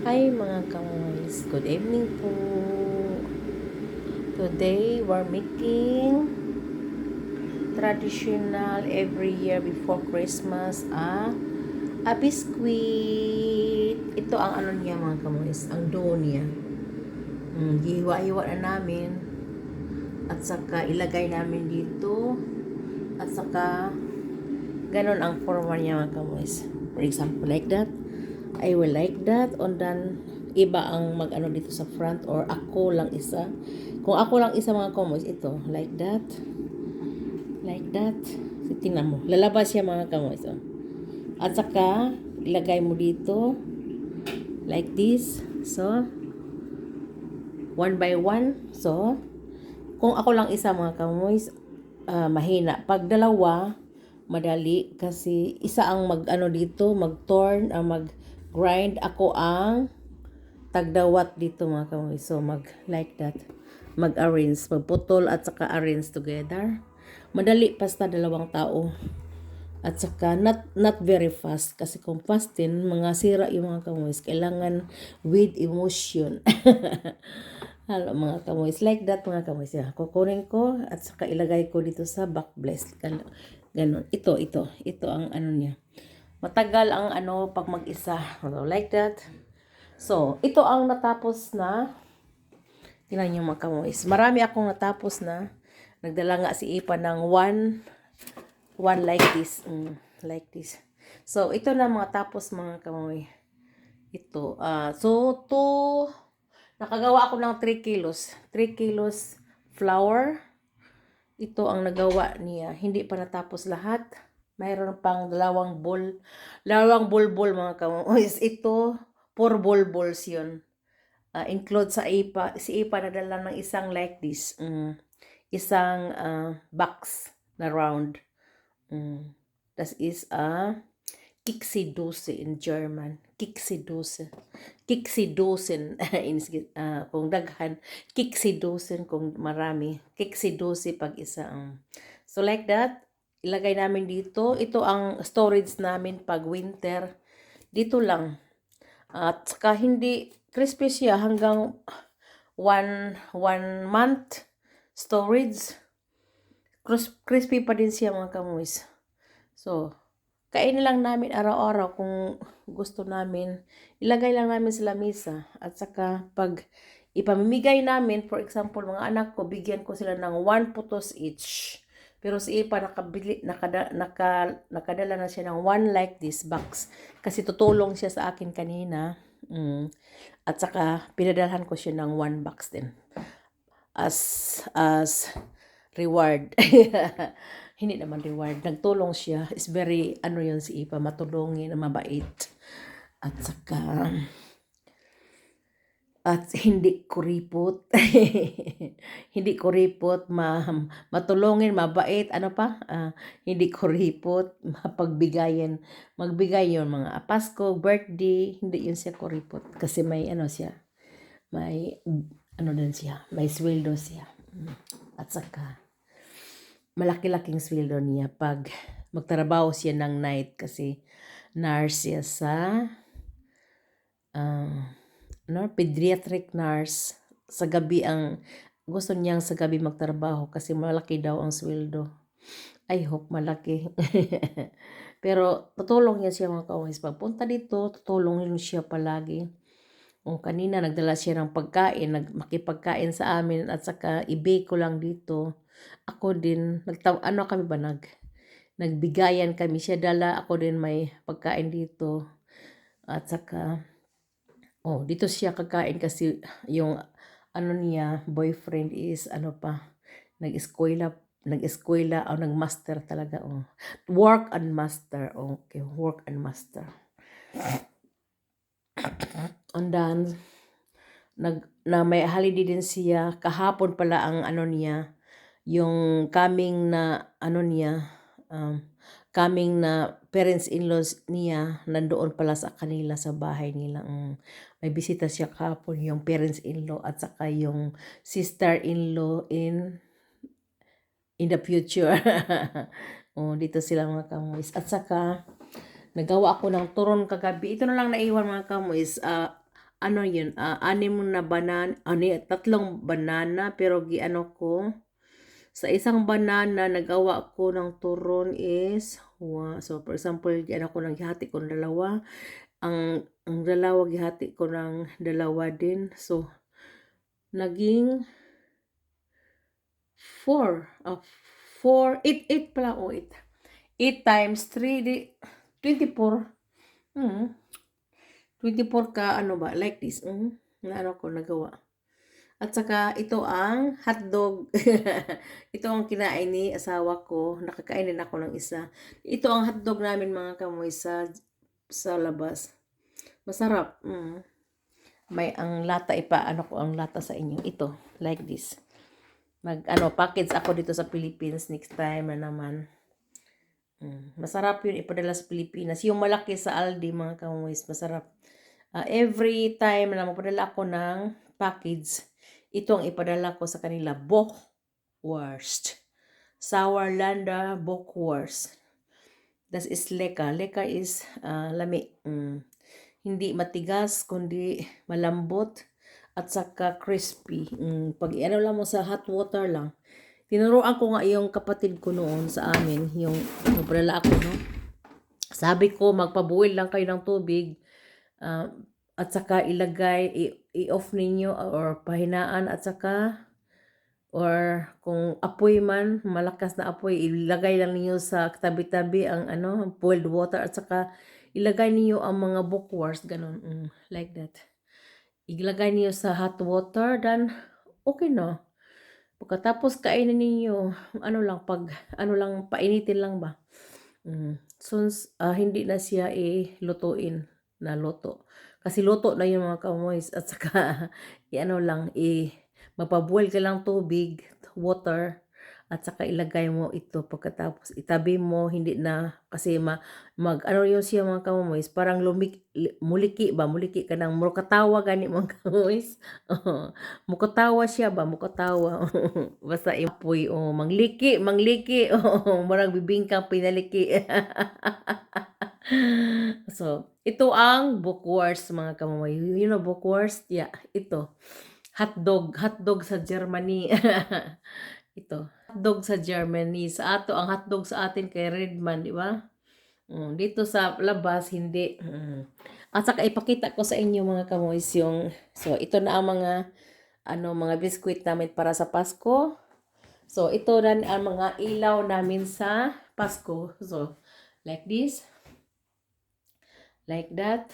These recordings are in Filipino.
Hi mga kamoys, good evening po. Today we're making traditional every year before Christmas a biscuit. Ito ang ano niya mga kamoys, ang dough niya. Hiwa-hiwa na namin at saka ilagay namin dito at saka ganon ang forma niya mga kamoys. For example, like that. I will like that on then iba ang mag-ano dito sa front or ako lang isa. Kung ako lang isa mga kamoys, ito, like that. Like that. So, tingnan mo. Lalabas siya mga kamoys. Oh. At saka, ilagay mo dito. Like this. So, one by one. So, kung ako lang isa mga kamoys, mahina. Pag dalawa, madali. Kasi isa ang mag-ano dito, mag-turn, mag-grind. Ako ang tagdawat dito mga kamoy. So, like that. Mag-arrange. Magputol at saka arrange together. Madali basta dalawang tao. At saka not very fast. Kasi kung fast din, mga sira yung mga kamoy. Kailangan with emotion. Halo mga kamoy. Like that mga kamoy. Kukunin ko at saka ilagay ko dito sa back blast. Ganon. Ito. Ito ang ano niya. Matagal ang ano pag mag-isa. Like that. So, ito ang natapos na, tingnan nyo mga kamoys. Marami akong natapos na. Nagdala nga si Ipa ng one like this. Like this. So, ito na mga tapos mga kamoy. Ito. Nakagawa ako ng 3 kilos. 3 kilos flour. Ito ang nagawa niya. Hindi pa natapos lahat. Mayroon pang dalawang bulbul mga kamoys. Ito, 4 bulbuls yun. Include sa IPA. Si IPA nadala ng isang like this. Isang box na round. That is Kixi-Dose in German. Kixi-Dose. Kixi-Dosen kung daghan. Kixi-Dosen kung marami. Kixi-Dose pag isa. So like that. Ilagay namin dito. Ito ang storage namin pag winter. Dito lang. At saka hindi crispy siya hanggang one month storage. Crispy pa din siya mga kamoys. So, kainin lang namin araw-araw kung gusto namin. Ilagay lang namin sa lamesa. At saka pag ipamimigay namin, for example, mga anak ko, bigyan ko sila ng 1 putos each. Pero si Ipa nakadala na siya ng 1 like this box. Kasi tutulong siya sa akin kanina. At saka pinadalhan ko siya ng 1 box din. As reward. Hindi naman reward. Nagtulong siya. Is very, ano yun si Ipa, matulungin, mabait. At hindi kuripot. Hindi kuripot, matulungin, mabait, ano pa? Hindi kuripot, mapagbigayan. Magbigay yun mga Pasko, birthday, hindi yun siya kuripot. Kasi may ano siya, may ano din siya, may sweldo siya. At saka, malaki-laking sweldo niya pag magtrabaho siya ng night kasi nurse siya sa pediatric nurse. Sa gabi ang gusto niyang sa gabi magtrabaho kasi malaki daw ang sweldo. I hope malaki. Pero tutulong niya siya mga kaways. Pagpunta dito, tutulong siya palagi. Kanina nagdala siya ng pagkain, makipagkain sa amin at saka i-bake ko lang dito. Ako din, nagbigayan kami siya dala, ako din may pagkain dito. At saka dito siya kakain kasi yung ano niya, boyfriend is nag-eskwela o nag-master talaga. Work and master. Okay, work and master. And then, na may holiday din siya. Kahapon pala ang ano niya, yung coming na coming na parents-in-laws niya, nandoon pala sa kanila sa bahay nila. May bisita siya kahapon, yung parents-in-law at saka yung sister-in-law in the future. Dito sila mga kamoys. At saka, nagawa ako ng turon kagabi. Ito na lang naiwan mga kamoys. ano yun, tatlong banana, pero giano ko, sa isang banana, nagawa ko ng turon is, so for example, giano ko ng gihati ko ng dalawa, ang dalawa gihati ko ng dalawa din, so, naging 8 pala, 8 times 3, 24, 24 ka, ano ba, like this, na ano ko, nagawa. At saka, ito ang hotdog. Ito ang kinain ni asawa ko. Nakakain din ako ng isa. Ito ang hotdog namin, mga kamoy, sa labas. Masarap. May ang lata, ano ko ang lata sa inyo. Ito, like this. Package ako dito sa Philippines next time na naman. Masarap yun ipadala sa Pilipinas. Yung malaki sa Aldi, mga kamoy, masarap. Every time na mapadala ako ng package, ito ang ipadala ko sa kanila, Bockwurst. Sauerländer Bockwurst. Das ist lecker. Lecker is lami. Hindi matigas, kundi malambot at saka crispy. Pag ano lang mo sa hot water lang. Tinuruan ko nga yung kapatid ko noon sa amin, yung padala ako, no? Sabi ko, magpabuil lang kayo ng tubig, at saka ilagay, i-off ninyo or pahinaan, at saka or kung apoy man, malakas na apoy, ilagay lang niyo sa tabi-tabi ang boiled water, at saka ilagay niyo ang mga bockwurst, ganun, like that. Ilagay niyo sa hot water, then okay na. Pagkatapos kainin niyo, painitin lang ba? Since hindi na siya lutuin na luto. Kasi luto na yung mga kamoys, at saka mapaboil ka lang tubig, water, at saka ilagay mo ito. Pagkatapos itabi mo, hindi na kasi yun siya, mga kamoys, parang muliki ka ng mukatawa gani, mga kamoys. Mukatawa siya ba, mukatawa. Basta ipoy, mangliki, marang bibingkang pinaliki. So, ito ang bockwurst, mga kamoy. You know bockwurst? Yeah, ito. Hotdog sa Germany. Ito, hotdog sa Germany. Ang hotdog sa atin kay Redman, di ba? Dito sa labas, hindi. At saka ipakita ko sa inyo, mga kamoys, so ito na ang mga biskuit namin para sa Pasko. So, ito na ang mga ilaw namin sa Pasko. So, like this. Like that.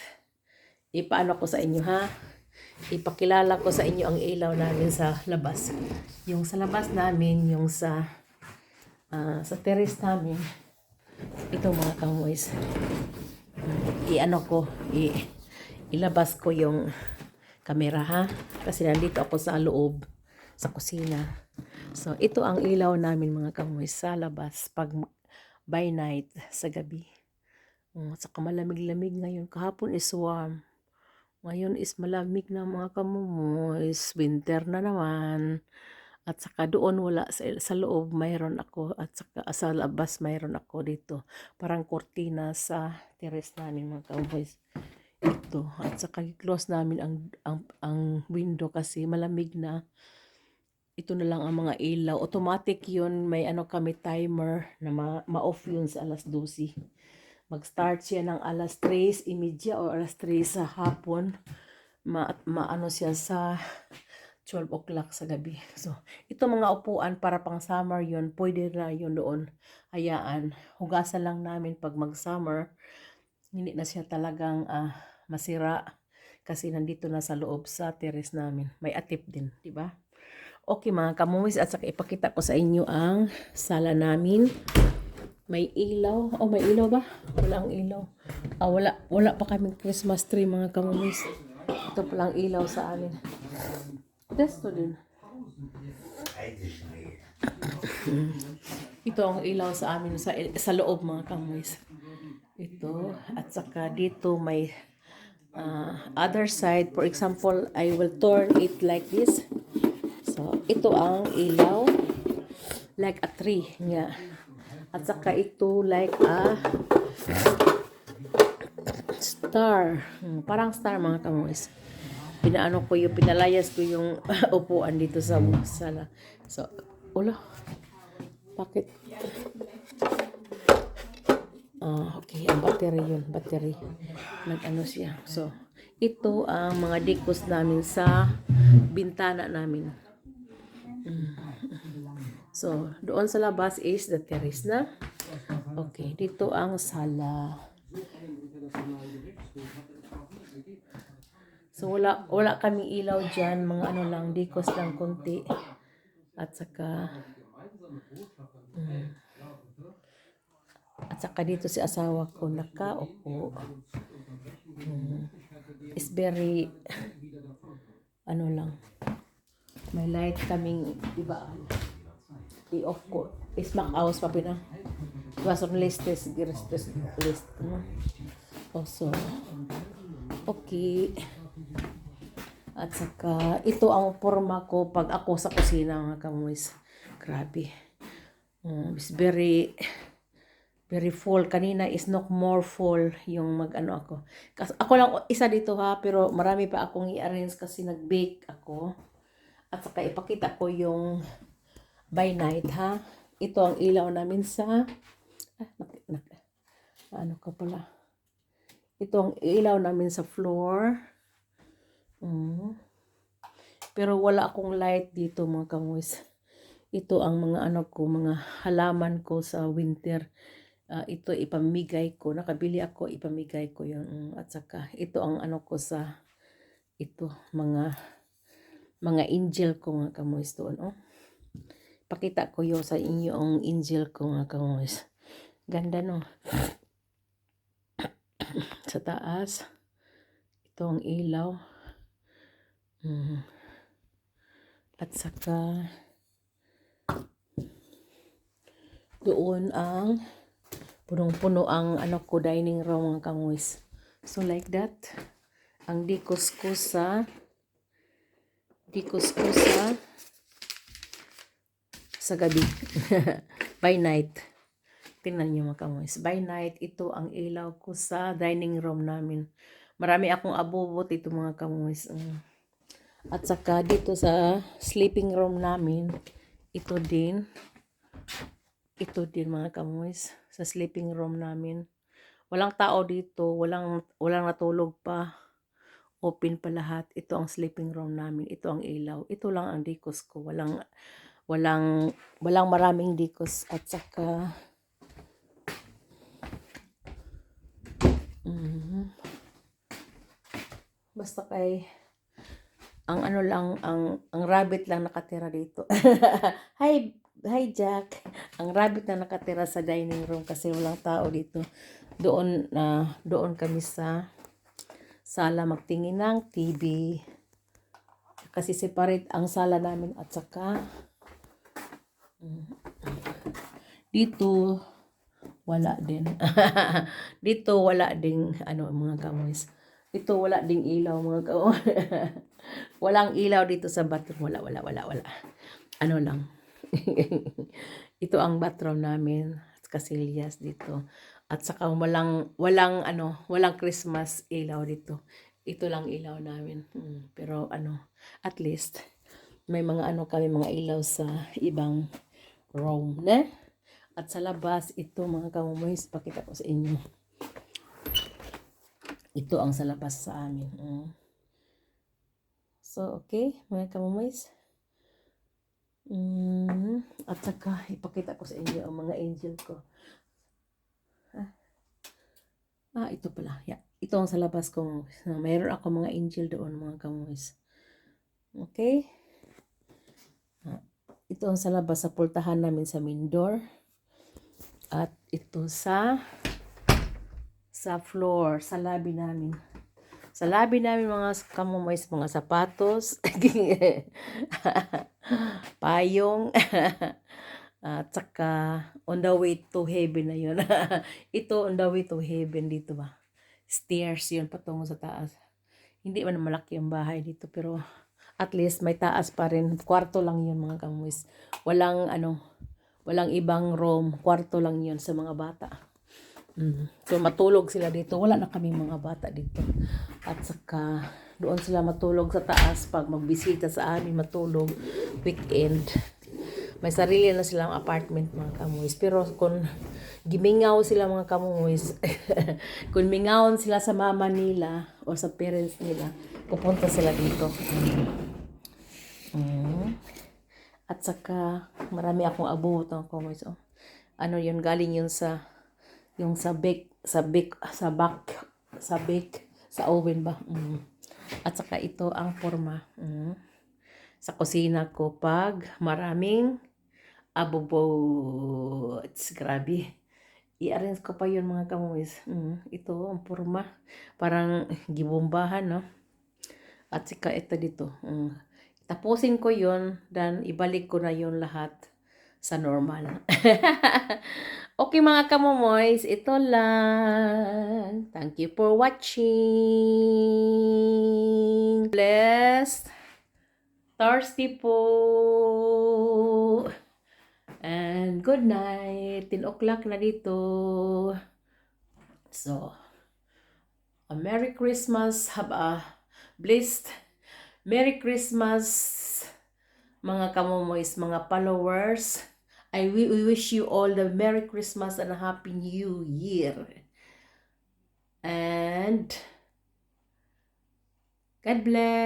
Ipaano ko sa inyo, ha? Ipakilala ko sa inyo ang ilaw namin sa labas. Yung sa labas namin, yung sa terrace namin. Ito, mga kamoys. Ilabas ko yung camera, ha? Kasi nandito ako sa loob, sa kusina. So, ito ang ilaw namin, mga kamoys, sa labas pag by night, sa gabi. Saka malamig-lamig ngayon. Kahapon is warm. Ngayon is malamig na, mga kamoys. Winter na naman. At saka doon sa loob mayroon ako, at saka sa labas mayroon ako dito. Parang kortina sa terrace namin, mga kamoys. Ito. At saka i-close namin ang window kasi malamig na. Ito na lang ang mga ilaw. Automatic yun. May kami timer na ma-off yun sa alas 12. Mag-start siya ng alas 3:30 o alas 3 sa hapon. Maano siya sa 12 o'clock sa gabi. So, ito mga upuan para pang summer yun. Pwede na yun doon. Hayaan. Hugasan lang namin pag mag-summer. Hindi na siya talagang masira. Kasi nandito na sa loob sa terrace namin. May atip din, di ba? Okay, mga kamumis, at saka ipakita ko sa inyo ang sala namin. May ilaw. May ilaw ba? Walang ilaw. Wala pa kaming Christmas tree, mga kamumis. Ito palang ilaw sa amin. Testo din. Ito ang ilaw sa amin sa loob, mga kamumis. Ito. At saka dito may other side. For example, I will turn it like this. So, ito ang ilaw. Like a tree. Yeah. At saka ito like a star. Parang star, mga kamoys. pinalayas ko yung upuan dito sa sala. So, ulo, bakit? Okay, ang battery yun, battery. Nag-ano siya. So, ito ang mga decos namin sa bintana namin. So, doon sa labas is the terrace na. Okay, dito ang sala. So, wala kaming ilaw dyan. Mga ano lang, decos lang konti. At saka, dito si asawa ko nakaupo. It's very, ano lang, may light kaming, diba, i-off ko. Smack house pa pina. Was on list. Also, okay. At saka, ito ang forma ko pag ako sa kusina, mga kamuis. Grabe. It's very full. Kanina is not more full yung mag-ano ako. Kasi ako lang isa dito ha, pero marami pa akong i-arrange kasi nag-bake ako. At saka ipakita ko yung by night ha. Ito ang ilaw namin sa ano ka pala. Ito ang ilaw namin sa floor. Pero wala akong light dito, mga kamuis. Ito ang mga ano ko, mga halaman ko sa winter. Ito ipamigay ko. Nakabili ako, ipamigay ko yun. At saka ito ang ano ko sa ito, mga angel ko, mga kamuis doon. Oh. Pakita ko yun sa inyo ang angel ko, mga kamuis. Ganda no. Sa taas. Ito ang ilaw. At saka doon ang punong-puno ang ano ko dining room, mga kamuis. So like that. Ang decos ko sa gabi. By night. Tingnan niyo, mga kamuis. By night, ito ang ilaw ko sa dining room namin. Marami akong abubot ito, mga kamuis. At saka dito sa sleeping room namin, ito din mga kamuis, sa sleeping room namin. Walang tao dito, walang natulog pa. Open pa lahat. Ito ang sleeping room namin. Ito ang ilaw. Ito lang ang decos ko. Walang maraming decos. At saka basta kay ang ano lang, ang rabbit lang nakatira dito. Hi Jack. Ang rabbit na nakatira sa dining room kasi walang tao dito. Doon kami sa sala magtingin ng TV. Kasi separate ang sala namin at saka dito wala din. Dito wala ding ano, mga kamuis. Dito wala ding ilaw, mga kamuis. Walang ilaw dito sa bathroom. Wala. Ano lang. Ito ang bathroom namin. Kasilyas dito. At saka walang Christmas ilaw dito. Ito lang ilaw namin. Pero at least may mga kami mga ilaw sa ibang room, ne? At sa labas, ito mga kamumoys, pakita ko sa inyo. Ito ang sa labas sa amin. So, okay, mga kamumoys. At saka, ipakita ko sa inyo ang mga angel ko. Ito pala. Yeah. Ito ang sa labas ko. Mayroon ako mga angel doon, mga kamumoys. Okay. Ito ang sa labas sa pultahan namin sa main door. At ito sa floor, sa lobby namin. Sa lobby namin, mga kamumoys, mga sapatos, payong, at saka on the way to heaven na yun. Ito on the way to heaven dito ba. Stairs yun patungo sa taas. Hindi man malaki ang bahay dito pero at least may taas pa rin. Kwarto lang yun, mga kamumoys. Walang ibang room, kwarto lang yun sa mga bata. So matulog sila dito. Wala na kaming mga bata dito. At saka Doon sila matulog sa taas pag magbisita sa amin, matulog weekend. May sarili na silang apartment mga kamuis. Pero kung gimingaw sila mga kamuis, kung mingawon sila sa mama nila o sa parents nila, pupunta sila dito. At saka marami akong abot ng kamuis. Oh. Ano yun, galing yun sa yung sa oven ba. At saka ito ang forma sa kusina ko pag maraming abubots. Grabe. I-arrange ko pa yun mga kamuis. Ito ang forma. Parang gibombahan, no? At saka ito dito. Tapusin ko yun, then ibalik ko na yun lahat sa normal. Okay mga kamomoys, ito lang. Thank you for watching. Blessed Thursday po. And good night. 10 o'clock na dito. So, a Merry Christmas. Have a blessed Merry Christmas, mga kamomoys, mga followers. We wish you all the Merry Christmas and a Happy New Year. And God bless.